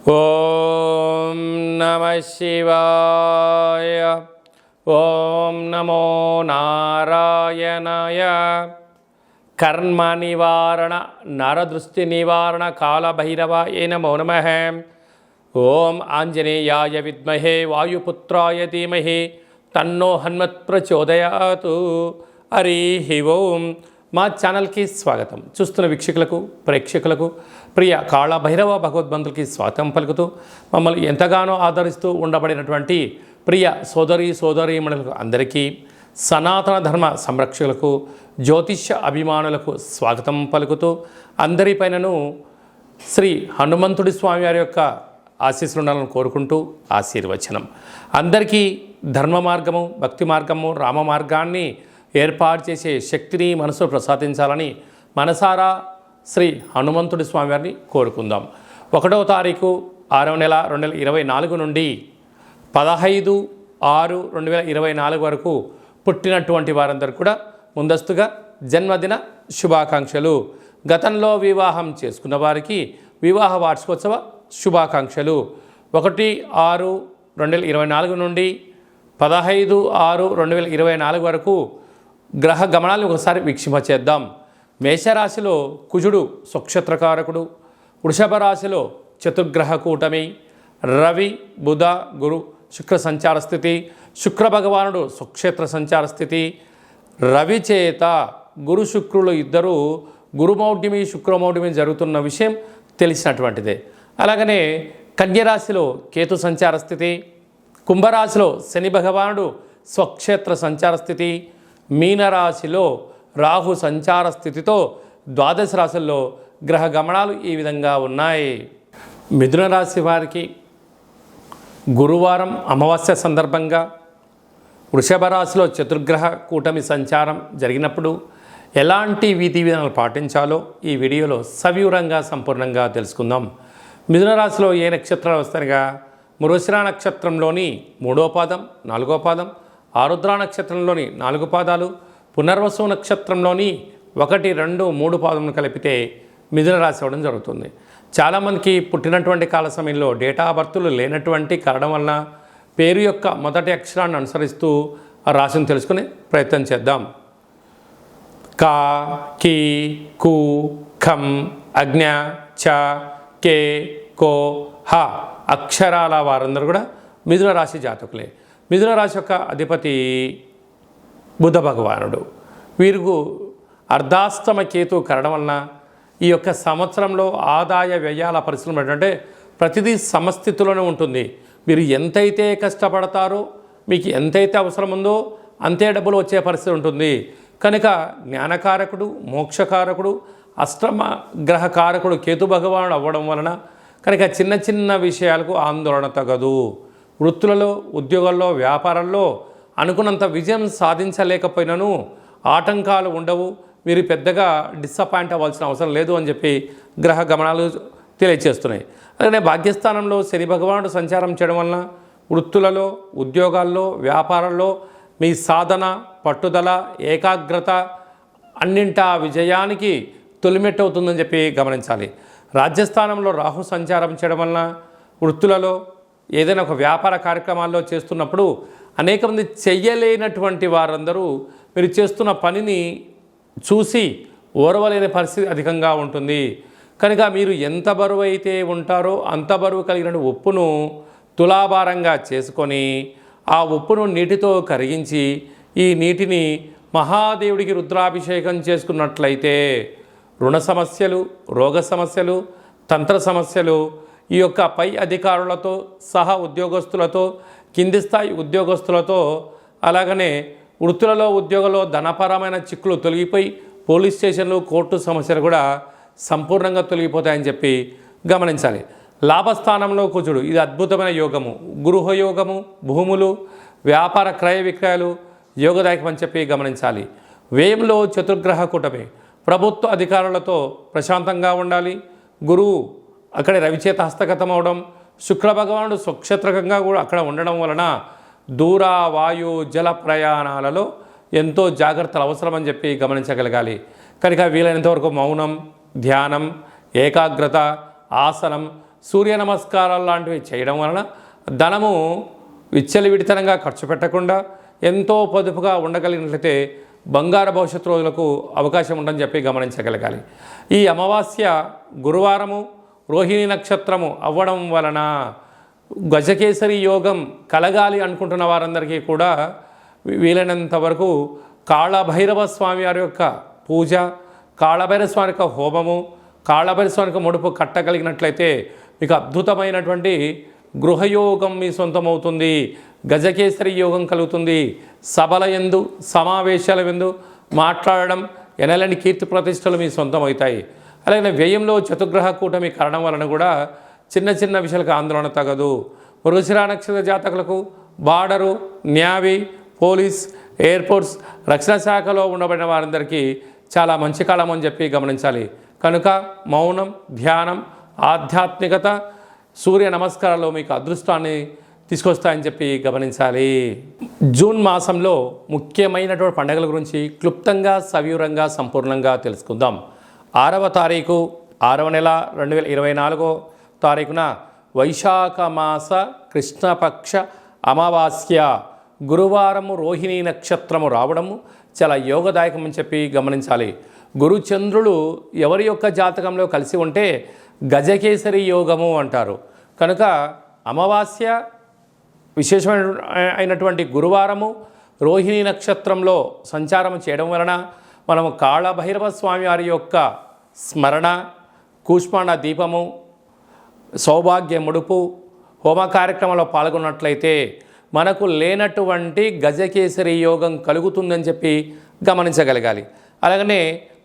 ఓం నమ శివాయ. ఓం నమో నారాయణాయ. కర్మ నివారణ నరదృష్టి నివారణ కాళభైరవాయ నమో నమః. ఓం ఆంజనేయాయ విద్మహే వాయుపుత్రాయ ధీమహి తన్నో హనుమత్ ప్రచోదయాతు. హరి ఓం. మా ఛానల్కి స్వాగతం. చూస్తున్న వీక్షకులకు ప్రేక్షకులకు ప్రియ కాళభైరవ భగవద్బంధులకి స్వాగతం పలుకుతూ మమ్మల్ని ఎంతగానో ఆదరిస్తూ ఉండబడినటువంటి ప్రియ సోదరీమణులకు అందరికీ, సనాతన ధర్మ సంరక్షకులకు, జ్యోతిష్య అభిమానులకు స్వాగతం పలుకుతూ అందరిపైనను శ్రీ హనుమంతుడి స్వామి వారి యొక్క ఆశీస్సులు ఉండాలని కోరుకుంటూ ఆశీర్వచనం. అందరికీ ధర్మ మార్గము, భక్తి మార్గము, రామ మార్గాన్ని ఏర్పాటు చేసే శక్తిని మనసు ప్రసాదించాలని మనసారా శ్రీ హనుమంతుడి స్వామి వారిని కోరుకుందాం. 1వ తారీఖు 6వ నెల 2024 నుండి 15/6/2024 వరకు పుట్టినటువంటి వారందరూ కూడా ముందస్తుగా జన్మదిన శుభాకాంక్షలు. గతంలో వివాహం చేసుకున్న వారికి వివాహ వార్షికోత్సవ శుభాకాంక్షలు. 1/6/2024 నుండి 15/6/2024 వరకు గ్రహ గమనాలను ఒకసారి వీక్షింపచేద్దాం. మేషరాశిలో కుజుడు స్వక్షేత్రకారకుడు, వృషభ రాశిలో చతుర్గ్రహ కూటమి, రవి బుధ గురు శుక్ర సంచార స్థితి, శుక్ర భగవానుడు స్వక్షేత్ర సంచార స్థితి. రవి చేత గురు శుక్రులు ఇద్దరు గురుమౌఢ్యమి శుక్రమౌఢ్యమి జరుగుతున్న విషయం తెలిసినటువంటిదే. అలాగనే కన్యరాశిలో కేతు సంచార స్థితి, కుంభరాశిలో శని భగవానుడు స్వక్షేత్ర సంచార స్థితి, మీనరాశిలో రాహు సంచార స్థితితో ద్వాదశ రాశుల్లో గ్రహ గమనాలు ఈ విధంగా ఉన్నాయి. మిథున రాశి వారికి గురువారం అమావాస్య సందర్భంగా వృషభ రాశిలో చతుర్గ్రహ కూటమి సంచారం జరిగినప్పుడు ఎలాంటి విధి విధానాలు పాటించాలో ఈ వీడియోలో సవివరంగా సంపూర్ణంగా తెలుసుకుందాం. మిథున రాశిలో ఏ నక్షత్రాలు వస్తాయిగా మృగశిర నక్షత్రంలోని 3వ పాదం, 4వ పాదం, ఆరుద్ర నక్షత్రంలోని 4 పాదాలు, పునర్వసు నక్షత్రంలోని 1, 2, 3 పాదములను కలిపితే మిథున రాశి అవ్వడం జరుగుతుంది. చాలామందికి పుట్టినటువంటి కాల సమయంలో డేటా ఆఫ్ బర్త్లు లేనటువంటి కారణం వలన పేరు యొక్క మొదటి అక్షరాన్ని అనుసరిస్తూ ఆ రాశిని తెలుసుకునే ప్రయత్నం చేద్దాం. కా, కీ, కు, ఖం, అజ్ఞ, చ, కే, కో, హ అక్షరాల వారందరూ కూడా మిథున రాశి జాతకులే. మిథున రాశి యొక్క అధిపతి బుధ భగవానుడు. వీరికి అర్ధాష్టమ కేతు కరడం వలన ఈ యొక్క సంవత్సరంలో ఆదాయ వ్యయాల పరిశ్రమ ఏంటంటే ప్రతిదీ సమస్థితిలోనే ఉంటుంది. మీరు ఎంతైతే కష్టపడతారో, మీకు ఎంతైతే అవసరం ఉందో అంతే డబ్బులు వచ్చే పరిస్థితి ఉంటుంది. కనుక జ్ఞానకారకుడు, మోక్షకారకుడు, అష్టమ గ్రహకారకుడు కేతు భగవానుడు అవ్వడం వలన కనుక చిన్న చిన్న విషయాలకు ఆందోళన తగదు. వృత్తులలో, ఉద్యోగాల్లో, వ్యాపారాల్లో అనుకున్నంత విజయం సాధించలేకపోయినను ఆటంకాలు ఉండవు. మీరు పెద్దగా డిసప్పాయింట్ అవ్వాల్సిన అవసరం లేదు అని చెప్పి గ్రహ గమనాలు తెలియజేస్తున్నాయి. అలాగే భాగ్యస్థానంలో శని భగవానుడు సంచారం చేయడం వలన వృత్తులలో, ఉద్యోగాల్లో, వ్యాపారాల్లో మీ సాధన, పట్టుదల, ఏకాగ్రత అన్నింటా విజయానికి తొలిమెట్టు అవుతుందని చెప్పి గమనించాలి. రాజ్యస్థానంలో రాహు సంచారం చేయడం వలన వృత్తులలో ఏదైనా ఒక వ్యాపార కార్యక్రమాల్లో చేస్తున్నప్పుడు అనేక మంది చెయ్యలేనటువంటి వారందరూ మీరు చేస్తున్న పనిని చూసి ఓర్వలేని పరిస్థితి అధికంగా ఉంటుంది. కనుక మీరు ఎంత బరువు అయితే ఉంటారో అంత బరువు కలిగిన ఉప్పును తులాభారంగా చేసుకొని ఆ ఉప్పును నీటితో కరిగించి ఈ నీటిని మహాదేవుడికి రుద్రాభిషేకం చేసుకున్నట్లయితే రుణ సమస్యలు, రోగ సమస్యలు, తంత్ర సమస్యలు, ఈ యొక్క పై అధికారులతో సహా ఉద్యోగస్తులతో, కింది స్థాయి ఉద్యోగస్తులతో, అలాగనే వృత్తులలో, ఉద్యోగంలో ధనపరమైన చిక్కులు తొలగిపోయి పోలీస్ స్టేషన్లు, కోర్టు సమస్యలు కూడా సంపూర్ణంగా తొలగిపోతాయని చెప్పి గమనించాలి. లాభస్థానంలో కుజుడు, ఇది అద్భుతమైన యోగము. గృహయోగము, భూములు, వ్యాపార క్రయ విక్రయాలు యోగదాయకం అని చెప్పి గమనించాలి. వ్యయంలో చతుర్గ్రహ కూటమి, ప్రభుత్వ అధికారులతో ప్రశాంతంగా ఉండాలి. గురువు అక్కడే రవిచేత హస్తగతం అవడం, శుక్ర భగవానుడు స్వక్షేత్రకంగా కూడా అక్కడ ఉండడం వలన దూర, వాయు, జల ప్రయాణాలలో ఎంతో జాగ్రత్తలు అవసరమని చెప్పి గమనించగలగాలి. కనుక వీలైనంతవరకు మౌనం, ధ్యానం, ఏకాగ్రత, ఆసనం, సూర్య నమస్కారాలు లాంటివి చేయడం వలన ధనము విచ్చలవిడితనంగా ఖర్చు పెట్టకుండా ఎంతో పొదుపుగా ఉండగలిగినట్లయితే బంగారు భవిష్యత్తు రోజులకు అవకాశం ఉందని చెప్పి గమనించగలగాలి. ఈ అమావాస్య గురువారము రోహిణి నక్షత్రము అవ్వడం వలన గజకేసరి యోగం కలగాలి అనుకుంటున్న వారందరికీ కూడా వీలైనంత వరకు కాళభైరవ స్వామి వారి యొక్క పూజ, కాళభైరవ స్వామి యొక్క హోమము, కాళభైరవ స్వామి యొక్క ముడుపు కట్టగలిగినట్లయితే మీకు అద్భుతమైనటువంటి గృహయోగం మీ సొంతమవుతుంది. గజకేసరి యోగం కలుగుతుంది. సభల యందు సమావేశాల యందు మాట్లాడడం, ఎనలేని కీర్తి ప్రతిష్టలు మీ సొంతం అవుతాయి. అలాగే వ్యయంలో చతుర్గ్రహ కూటమి కారణం వలన కూడా చిన్న చిన్న విషయాలకు ఆందోళన తగదు. మృగశిర నక్షత్ర జాతకులకు బార్డరు, న్యావీ, పోలీస్, ఎయిర్పోర్ట్స్, రక్షణ శాఖలో ఉండబడిన వారందరికీ చాలా మంచి కాలం అని చెప్పి గమనించాలి. కనుక మౌనం, ధ్యానం, ఆధ్యాత్మికత, సూర్య నమస్కారాలు మీకు అదృష్టాన్ని తీసుకొస్తాయని చెప్పి గమనించాలి. జూన్ మాసంలో ముఖ్యమైనటువంటి పండుగల గురించి క్లుప్తంగా సవివరంగా సంపూర్ణంగా తెలుసుకుందాం. 6వ తారీఖు 6వ నెల 2024 తారీఖున వైశాఖ మాస కృష్ణపక్ష అమావాస్య గురువారము రోహిణీ నక్షత్రము రావడము చాలా యోగదాయకం అని చెప్పి గమనించాలి. గురుచంద్రులు ఎవరి యొక్క జాతకంలో కలిసి ఉంటే గజకేసరి యోగము అంటారు. కనుక అమావాస్య విశేషమైనటువంటి గురువారము రోహిణీ నక్షత్రంలో సంచారం చేయడం వలన మనము కాళభైరవ స్వామి వారి యొక్క స్మరణ, కూష్మాండ దీపము, సౌభాగ్య ముడుపు, హోమ కార్యక్రమంలో పాల్గొన్నట్లయితే మనకు లేనటువంటి గజకేసరి యోగం కలుగుతుందని చెప్పి గమనించగలగాలి. అలాగనే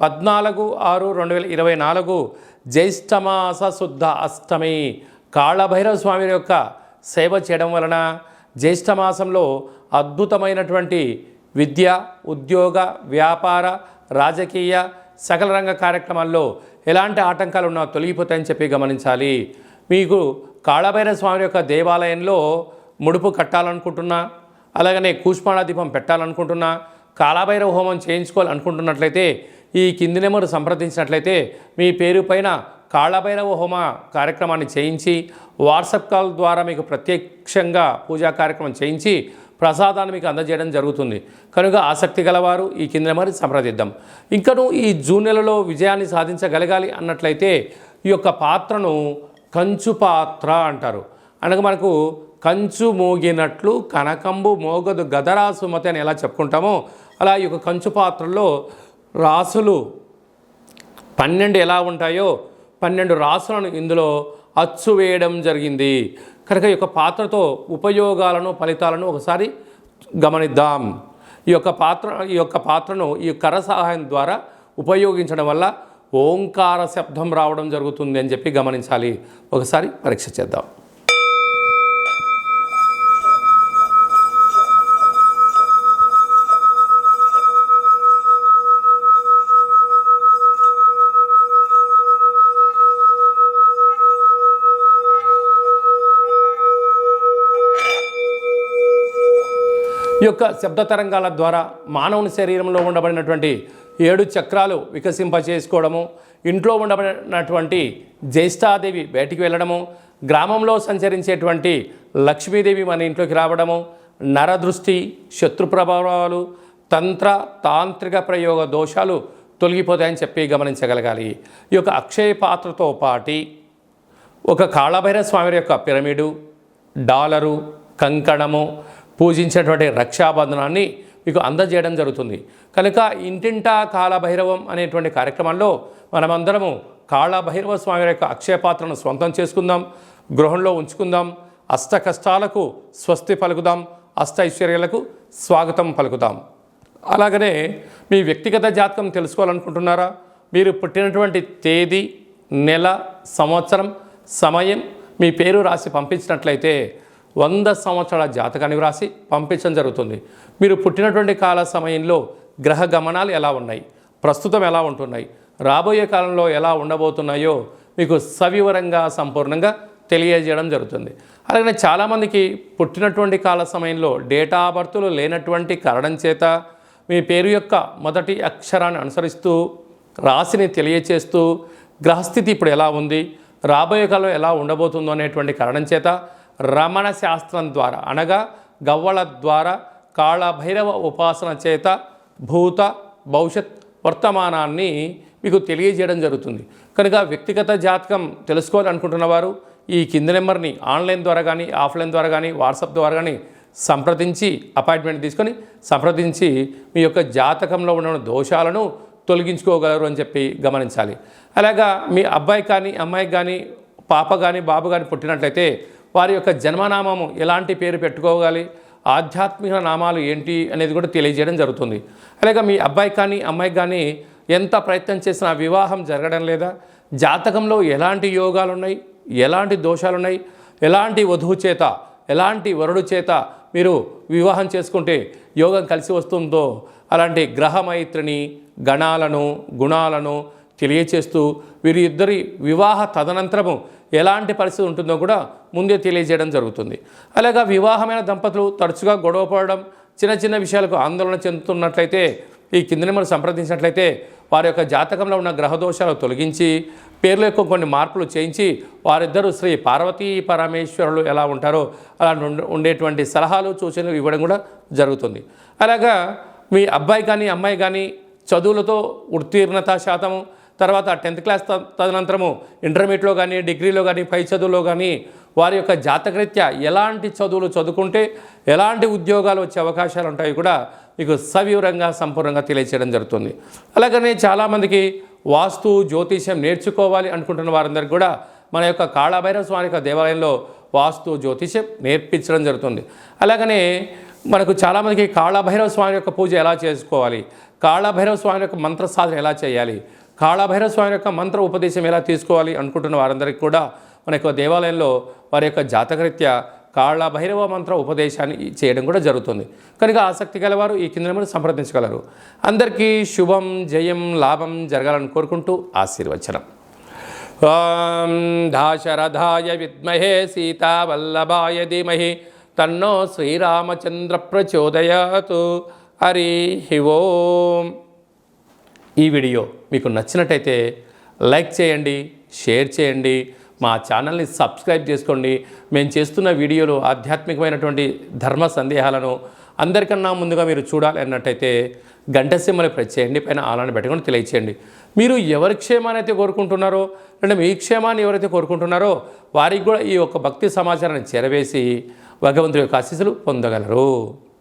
14/6/2024 జ్యేష్ఠమాస శుద్ధ అష్టమి కాళభైరవ స్వామి యొక్క సేవ చేయడం వలన జ్యేష్ఠమాసంలో అద్భుతమైనటువంటి విద్య, ఉద్యోగ, వ్యాపార, రాజకీయ సకల రంగ కార్యక్రమాల్లో ఎలాంటి ఆటంకాలు ఉన్నా తొలగిపోతాయని చెప్పి గమనించాలి. మీకు కాళభైరవ స్వామి యొక్క దేవాలయంలో ముడుపు కట్టాలనుకుంటున్నా, అలాగనే కూష్మాండ దీపం పెట్టాలనుకుంటున్నా, కాళభైరవ హోమం చేయించుకోవాలనుకుంటున్నట్లయితే ఈ కింది నెంబరు సంప్రదించినట్లయితే మీ పేరు పైన కాళభైరవ హోమ కార్యక్రమాన్ని చేయించి వాట్సాప్ కాల్ ద్వారా మీకు ప్రత్యక్షంగా పూజా కార్యక్రమం చేయించి ప్రసాదాన్ని మీకు అందజేయడం జరుగుతుంది. కనుక ఆసక్తి గలవారు ఈ కింద నెంబర్ సంప్రదిద్దాం. ఇంకను ఈ జూన్ నెలలో విజయాన్ని సాధించగలగాలి అన్నట్లయితే ఈ యొక్క పాత్రను కంచు పాత్ర అంటారు. అనగా మనకు కంచు మోగినట్లు కనకంబు మోగదు గదరా సుమతి అని ఎలా చెప్పుకుంటామో అలా ఈ యొక్క కంచు పాత్రలో రాసులు 12 ఎలా ఉంటాయో 12 రాసులను ఇందులో అచ్చు వేయడం జరిగింది. కనుక ఈ యొక్క పాత్రతో ఉపయోగాలను, ఫలితాలను ఒకసారి గమనిద్దాం. ఈ యొక్క పాత్రను ఈ కర్ర సహాయం ద్వారా ఉపయోగించడం వల్ల ఓంకార శబ్దం రావడం జరుగుతుంది అని చెప్పి గమనించాలి. ఒకసారి పరీక్ష చేద్దాం. ఈ యొక్క శబ్ద తరంగాల ద్వారా మానవుని శరీరంలో ఉండబడినటువంటి 7 చక్రాలు వికసింపచేసుకోవడము, ఇంట్లో ఉండబడినటువంటి జ్యేష్ఠాదేవి బయటికి వెళ్ళడము, గ్రామంలో సంచరించేటువంటి లక్ష్మీదేవి మన ఇంట్లోకి రావడము, నరదృష్టి, శత్రు ప్రభావాలు, తాంత్రిక ప్రయోగ దోషాలు తొలగిపోతాయని చెప్పి గమనించగలగాలి. ఈ యొక్క అక్షయ పాత్రతో పాటి ఒక కాళభైరవ స్వామి యొక్క పిరమిడు, డాలరు, కంకణము, పూజించేటువంటి రక్షాబంధనాన్ని మీకు అందజేయడం జరుగుతుంది. కనుక ఇంటింటా కాళభైరవం అనేటువంటి కార్యక్రమంలో మనమందరము కాళభైరవ స్వామి యొక్క అక్షయ పాత్రను స్వంతం చేసుకుందాం, గృహంలో ఉంచుకుందాం, అష్ట కష్టాలకు స్వస్తి పలుకుదాం, అష్ట ఐశ్వర్యాలకు స్వాగతం పలుకుదాం. అలాగనే మీ వ్యక్తిగత జాతకం తెలుసుకోవాలనుకుంటున్నారా? మీరు పుట్టినటువంటి తేదీ, నెల, సంవత్సరం, సమయం మీ పేరు రాసి పంపించినట్లయితే 100 సంవత్సరాల జాతకాన్ని వ్రాసి పంపించడం జరుగుతుంది. మీరు పుట్టినటువంటి కాల సమయంలో గ్రహ గమనాలు ఎలా ఉన్నాయి, ప్రస్తుతం ఎలా ఉంటున్నాయి, రాబోయే కాలంలో ఎలా ఉండబోతున్నాయో మీకు సవివరంగా సంపూర్ణంగా తెలియజేయడం జరుగుతుంది. అలాగే చాలామందికి పుట్టినటువంటి కాల సమయంలో డేటా ఆఫ్ బర్త్లు లేనటువంటి కారణం చేత మీ పేరు యొక్క మొదటి అక్షరాన్ని అనుసరిస్తూ రాశిని తెలియచేస్తూ గ్రహస్థితి ఇప్పుడు ఎలా ఉంది, రాబోయే కాలం ఎలా ఉండబోతుందో అనేటువంటి కారణం చేత రమణ శాస్త్రం ద్వారా అనగా గవ్వల ద్వారా కాళభైరవ ఉపాసన చేత భూత భవిష్యత్ వర్తమానాన్ని మీకు తెలియజేయడం జరుగుతుంది. కనుక వ్యక్తిగత జాతకం తెలుసుకోవాలనుకుంటున్న వారు ఈ కింది నెంబర్ని ఆన్లైన్ ద్వారా కానీ ఆఫ్లైన్ ద్వారా కానీ వాట్సాప్ ద్వారా కానీ సంప్రదించి అపాయింట్మెంట్ తీసుకొని సంప్రదించి మీ యొక్క జాతకంలో ఉన్న దోషాలను తొలగించుకోగలరు అని చెప్పి గమనించాలి. అలాగా మీ అబ్బాయి కానీ అమ్మాయికి కానీ పాప కానీ బాబు కానీ పుట్టినట్లయితే వారి యొక్క జన్మనామము ఎలాంటి పేరు పెట్టుకోవాలి, ఆధ్యాత్మిక నామాలు ఏంటి అనేది కూడా తెలియజేయడం జరుగుతుంది. అలాగే మీ అబ్బాయి కానీ అమ్మాయికి కానీ ఎంత ప్రయత్నం చేసినా వివాహం జరగడం లేదా, జాతకంలో ఎలాంటి యోగాలు ఉన్నాయి, ఎలాంటి దోషాలు ఉన్నాయి, ఎలాంటి వధువు చేత ఎలాంటి వరుడు చేత మీరు వివాహం చేసుకుంటే యోగం కలిసి వస్తుందో అలాంటి గ్రహమైత్రిని గణాలను గుణాలను తెలియచేస్తూ వీరి ఇద్దరి వివాహ తదనంతరము ఎలాంటి పరిస్థితి ఉంటుందో కూడా ముందే తెలియజేయడం జరుగుతుంది. అలాగా వివాహమైన దంపతులు తరచుగా గొడవ పడడం, చిన్న చిన్న విషయాలకు ఆందోళన చెందుతున్నట్లయితే ఈ కింది నెంబర్ సంప్రదించినట్లయితే వారి యొక్క జాతకంలో ఉన్న గ్రహదోషాలు తొలగించి పేర్ల యొక్క కొన్ని మార్పులు చేయించి వారిద్దరూ శ్రీ పార్వతీ పరమేశ్వరులు ఎలా ఉంటారో అలా ఉండేటువంటి సలహాలు సూచనలు ఇవ్వడం కూడా జరుగుతుంది. అలాగా మీ అబ్బాయి కానీ అమ్మాయి కానీ చదువులతో ఉత్తీర్ణత శాతము, తర్వాత 10th క్లాస్ తదనంతరము ఇంటర్మీడియట్లో కానీ డిగ్రీలో కానీ పై చదువులో కానీ వారి యొక్క జాతకరీత్యా ఎలాంటి చదువులు చదువుకుంటే ఎలాంటి ఉద్యోగాలు వచ్చే అవకాశాలు ఉంటాయి కూడా మీకు సవివరంగా సంపూర్ణంగా తెలియచేయడం జరుగుతుంది. అలాగనే చాలామందికి వాస్తు జ్యోతిష్యం నేర్చుకోవాలి అనుకుంటున్న వారందరికీ కూడా మన యొక్క కాళభైరవ స్వామి యొక్క దేవాలయంలో వాస్తు జ్యోతిష్యం నేర్పించడం జరుగుతుంది. అలాగనే మనకు చాలామందికి కాళభైరవ స్వామి యొక్క పూజ ఎలా చేసుకోవాలి, కాళభైరవ స్వామి యొక్క మంత్ర సాధన ఎలా చేయాలి, కాళభైరవ స్వామి యొక్క మంత్ర ఉపదేశం ఎలా తీసుకోవాలి అనుకుంటున్న వారందరికీ కూడా మన యొక్క దేవాలయంలో వారి యొక్క జాతకరీత్యా కాళభైరవ మంత్ర ఉపదేశాన్ని చేయడం కూడా జరుగుతుంది. కనుక ఆసక్తి గలవారు ఈ కింద నెంబర్ని సంప్రదించగలరు. అందరికీ శుభం జయం లాభం జరగాలని కోరుకుంటూ ఆశీర్వచనం. ఓం దాశరథాయ విద్మహే సీతావల్లభాయ ధీమహి తన్నో శ్రీరామచంద్ర ప్రచోదయాతు. హరి ఓం. ఈ వీడియో మీకు నచ్చినట్టయితే లైక్ చేయండి, షేర్ చేయండి, మా ఛానల్ని సబ్స్క్రైబ్ చేసుకోండి. మేము చేస్తున్న వీడియోలు ఆధ్యాత్మికమైనటువంటి ధర్మ సందేహాలను అందరికన్నా ముందుగా మీరు చూడాలి అన్నట్టయితే గంట సింబల్ని ప్రెస్ చేయండి, పైన ఆలని పెట్టుకొని తెలియచేయండి. మీరు ఎవరి క్షేమాన్ని అయితే కోరుకుంటున్నారో అంటే మీ క్షేమాన్ని ఎవరైతే కోరుకుంటున్నారో వారికి కూడా ఈ యొక్క భక్తి సమాచారాన్ని చేరవేసి భగవంతుడి యొక్క ఆశీస్సులు పొందగలరు.